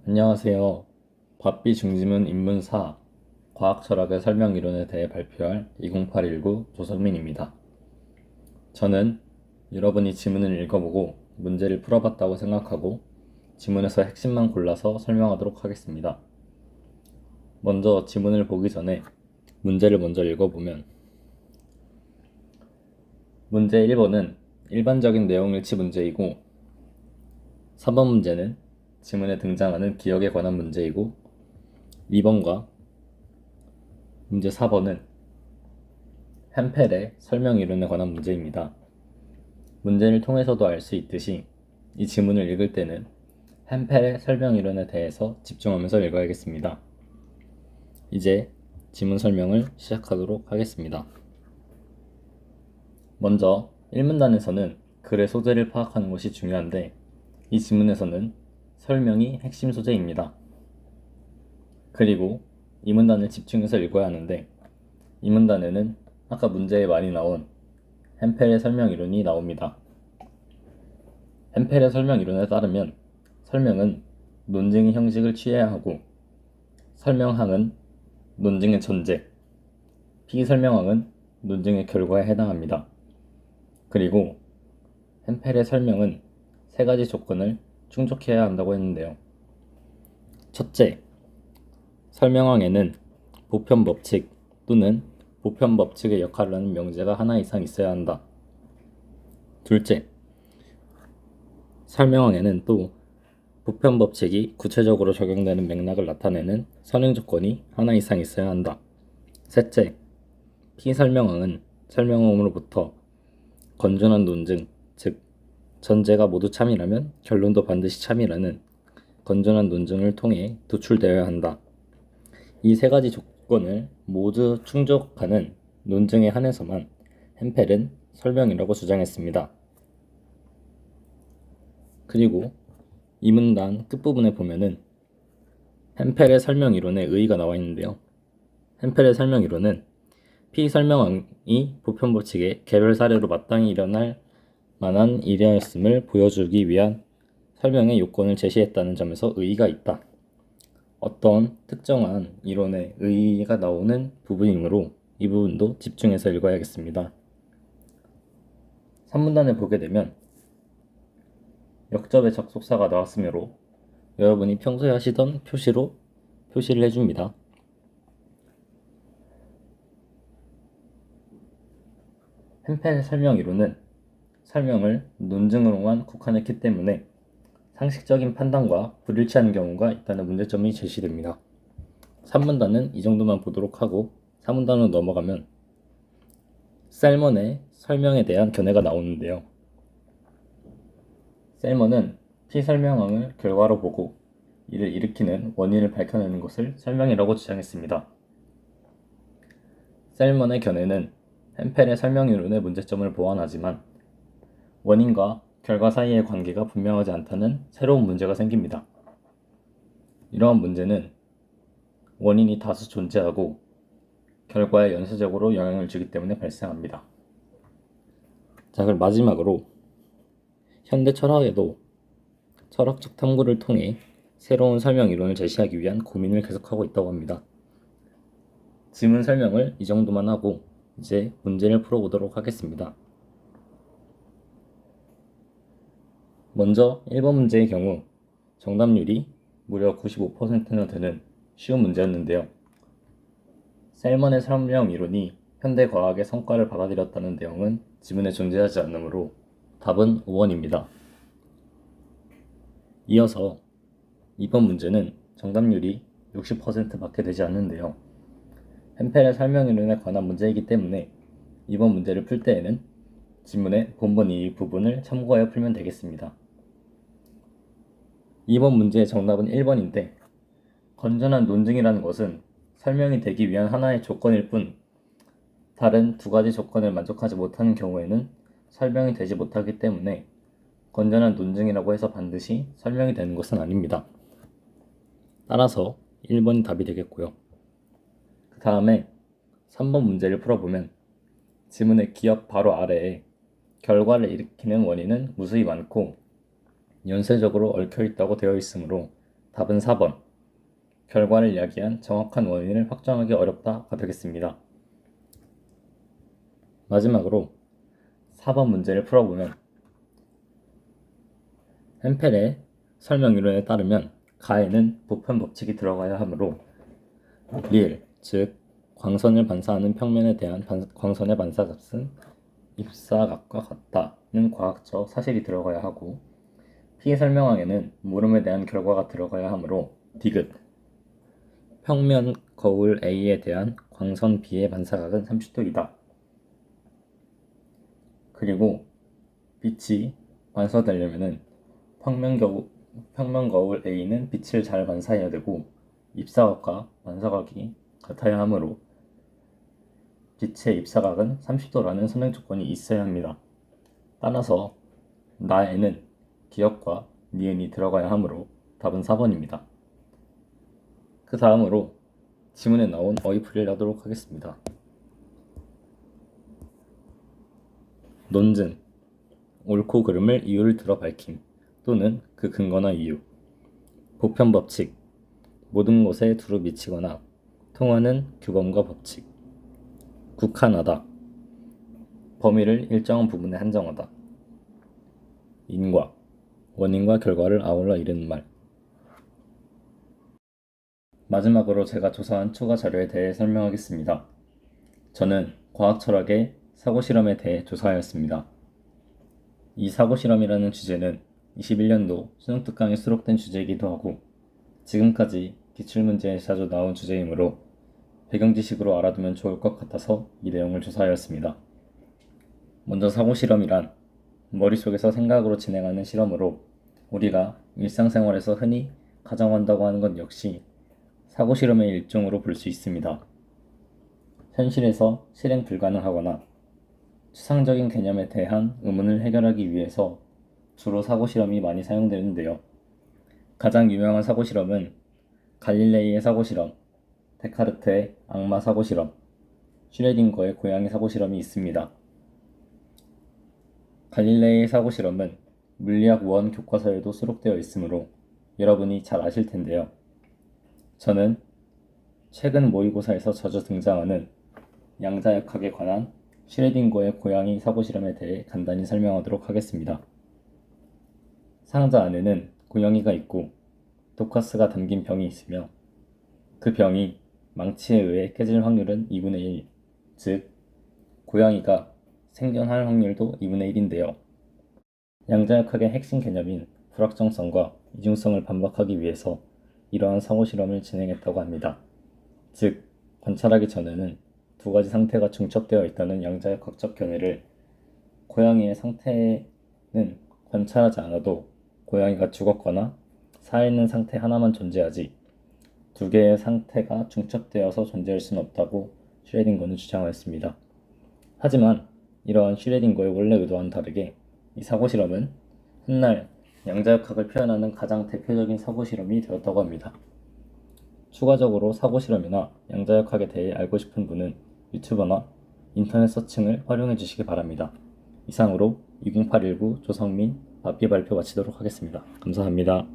안녕하세요. 밥비 중지문 입문 4 과학철학의 설명이론에 대해 발표할 2081구 조성민입니다. 저는 여러분이 지문을 읽어보고 문제를 풀어봤다고 생각하고 지문에서 핵심만 골라서 설명하도록 하겠습니다. 먼저 지문을 보기 전에 문제를 먼저 읽어보면 문제 1번은 일반적인 내용일치 문제이고 3번 문제는 지문에 등장하는 기억에 관한 문제이고 2번과 문제 4번은 햄펠의 설명이론에 관한 문제입니다. 문제를 통해서도 알 수 있듯이 이 지문을 읽을 때는 햄펠의 설명이론에 대해서 집중하면서 읽어야겠습니다. 이제 지문 설명을 시작하도록 하겠습니다. 먼저 1문단에서는 글의 소재를 파악하는 것이 중요한데 이 지문에서는 설명이 핵심 소재입니다. 그리고 2문단을 집중해서 읽어야 하는데 2문단에는 아까 문제에 많이 나온 햄펠의 설명이론이 나옵니다. 햄펠의 설명이론에 따르면 설명은 논증의 형식을 취해야 하고 설명항은 논증의 전제, 비설명항은 논증의 결과에 해당합니다. 그리고 햄펠의 설명은 세 가지 조건을 충족해야 한다고 했는데요. 첫째, 설명항에는 보편 법칙 또는 보편 법칙의 역할을 하는 명제가 하나 이상 있어야 한다. 둘째, 설명항에는 또 보편 법칙이 구체적으로 적용되는 맥락을 나타내는 선행 조건이 하나 이상 있어야 한다. 셋째, 피설명항은 설명항으로부터 건전한 논증, 즉 전제가 모두 참이라면 결론도 반드시 참이라는 건전한 논증을 통해 도출되어야 한다. 이 세 가지 조건을 모두 충족하는 논증에 한해서만 햄펠은 설명이라고 주장했습니다. 그리고 이 문단 끝부분에 보면은 햄펠의 설명이론의 의의가 나와 있는데요. 햄펠의 설명이론은 피설명항이 보편법칙의 개별 사례로 마땅히 일어날 만한 일이었음을 보여주기 위한 설명의 요건을 제시했다는 점에서 의의가 있다. 어떤 특정한 이론의 의의가 나오는 부분이므로 이 부분도 집중해서 읽어야겠습니다. 3문단을 보게 되면 역접의 접속사가 나왔으므로 여러분이 평소에 하시던 표시로 표시를 해줍니다. 햄펠의 설명이론은 설명을 논증으로만 국한했기 때문에 상식적인 판단과 불일치하는 경우가 있다는 문제점이 제시됩니다. 3문단은 이 정도만 보도록 하고 4문단으로 넘어가면 셀먼의 설명에 대한 견해가 나오는데요. 셀먼은 피설명항을 결과로 보고 이를 일으키는 원인을 밝혀내는 것을 설명이라고 주장했습니다. 셀먼의 견해는 햄펠의 설명이론의 문제점을 보완하지만 원인과 결과 사이의 관계가 분명하지 않다는 새로운 문제가 생깁니다. 이러한 문제는 원인이 다수 존재하고 결과에 연쇄적으로 영향을 주기 때문에 발생합니다. 자, 그럼 마지막으로 현대 철학에도 철학적 탐구를 통해 새로운 설명 이론을 제시하기 위한 고민을 계속하고 있다고 합니다. 지문 설명을 이 정도만 하고 이제 문제를 풀어보도록 하겠습니다. 먼저 1번 문제의 경우 정답률이 무려 95%나 되는 쉬운 문제였는데요. 셀먼의 설명 이론이 현대 과학의 성과를 받아들였다는 내용은 지문에 존재하지 않으므로 답은 5번입니다. 이어서 2번 문제는 정답률이 60%밖에 되지 않는데요. 햄펠의 설명이론에 관한 문제이기 때문에 이번 문제를 풀 때에는 지문의 본번 이 부분을 참고하여 풀면 되겠습니다. 이번 문제의 정답은 1번인데 건전한 논증이라는 것은 설명이 되기 위한 하나의 조건일 뿐 다른 두 가지 조건을 만족하지 못하는 경우에는 설명이 되지 못하기 때문에 건전한 논증이라고 해서 반드시 설명이 되는 것은 아닙니다. 따라서 1번이 답이 되겠고요. 그 다음에 3번 문제를 풀어보면 지문의 기억 바로 아래에 결과를 일으키는 원인은 무수히 많고 연쇄적으로 얽혀있다고 되어 있으므로 답은 4번. 결과를 이야기한 정확한 원인을 확정하기 어렵다가 되겠습니다. 마지막으로 4번 문제를 풀어보면 햄펠의 설명 이론에 따르면 가에는 보편 법칙이 들어가야 하므로 리엘, 즉 광선을 반사하는 평면에 대한 광선의 반사값은 입사각과 같다는 과학적 사실이 들어가야 하고 P의 설명항에는 물음에 대한 결과가 들어가야 하므로 디귿 평면 거울 A에 대한 광선 B의 반사각은 30도이다. 그리고 빛이 반사되려면 평면 거울 A는 빛을 잘 반사해야 되고 입사각과 반사각이 같아야 하므로 빛의 입사각은 30도라는 선행 조건이 있어야 합니다. 따라서 나에는 기역과 니은이 들어가야 하므로 답은 4번입니다. 그 다음으로 지문에 나온 어휘풀이를 하도록 하겠습니다. 논증, 옳고 그름을 이유를 들어 밝힘 또는 그 근거나 이유. 보편법칙, 모든 것에 두루 미치거나 통하는 규범과 법칙. 국한하다, 범위를 일정한 부분에 한정하다. 인과, 원인과 결과를 아울러 이르는 말. 마지막으로 제가 조사한 추가 자료에 대해 설명하겠습니다. 저는 과학 철학의 사고실험에 대해 조사하였습니다. 이 사고실험이라는 주제는 21년도 수능 특강에 수록된 주제이기도 하고 지금까지 기출문제에 자주 나온 주제이므로 배경지식으로 알아두면 좋을 것 같아서 이 내용을 조사하였습니다. 먼저 사고실험이란 머릿속에서 생각으로 진행하는 실험으로 우리가 일상생활에서 흔히 가정한다고 하는 것 역시 사고실험의 일종으로 볼 수 있습니다. 현실에서 실행 불가능하거나 추상적인 개념에 대한 의문을 해결하기 위해서 주로 사고실험이 많이 사용되는데요. 가장 유명한 사고실험은 갈릴레이의 사고실험, 데카르트의 악마 사고실험, 슈레딩거의 고양이 사고실험이 있습니다. 갈릴레이의 사고실험은 물리학 우원 교과서에도 수록되어 있으므로 여러분이 잘 아실 텐데요. 저는 최근 모의고사에서 자주 등장하는 양자역학에 관한 슈레딩거의 고양이 사고실험에 대해 간단히 설명하도록 하겠습니다. 상자 안에는 고양이가 있고 독가스가 담긴 병이 있으며 그 병이 망치에 의해 깨질 확률은 2분의 1, 즉 고양이가 생존할 확률도 2분의 1인데요. 양자역학의 핵심 개념인 불확정성과 이중성을 반박하기 위해서 이러한 사고실험을 진행했다고 합니다. 즉, 관찰하기 전에는 두 가지 상태가 중첩되어 있다는 양자역학적 견해를 고양이의 상태는 관찰하지 않아도 고양이가 죽었거나 살아있는 상태 하나만 존재하지 두 개의 상태가 중첩되어서 존재할 수는 없다고 슈레딩거는 주장하였습니다. 하지만 이러한 슈레딩거의 원래 의도와는 다르게 이 사고실험은 훗날 양자역학을 표현하는 가장 대표적인 사고실험이 되었다고 합니다. 추가적으로 사고실험이나 양자역학에 대해 알고 싶은 분은 유튜버나 인터넷 서칭을 활용해 주시기 바랍니다. 이상으로 20819 조성민 답비 발표 마치도록 하겠습니다. 감사합니다.